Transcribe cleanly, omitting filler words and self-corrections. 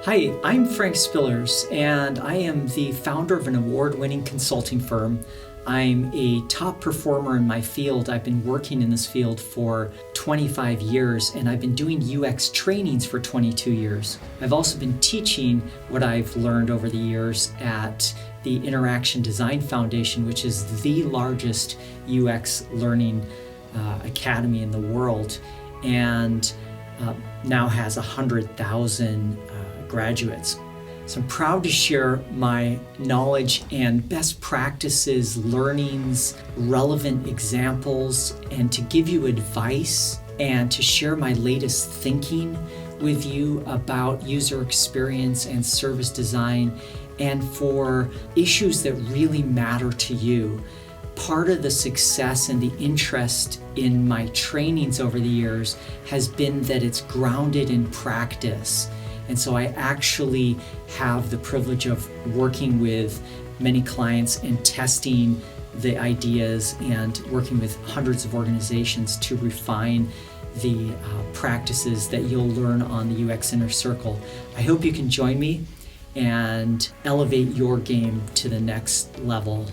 Hi, I'm Frank Spillers, and I am the founder of an award-winning consulting firm. I'm a top performer in my field. I've been working in this field for 25 years, and I've been doing UX trainings for 22 years. I've also been teaching what I've learned over the years at the Interaction Design Foundation, which is the largest UX learning academy in the world, and now has 100,000 graduates. So I'm proud to share my knowledge and best practices, learnings, relevant examples, and to give you advice and to share my latest thinking with you about user experience and service design, and for issues that really matter to you. Part of the success and the interest in my trainings over the years has been that it's grounded in practice. And so I actually have the privilege of working with many clients and testing the ideas and working with hundreds of organizations to refine the practices that you'll learn on the UX Inner Circle. I hope you can join me and elevate your game to the next level.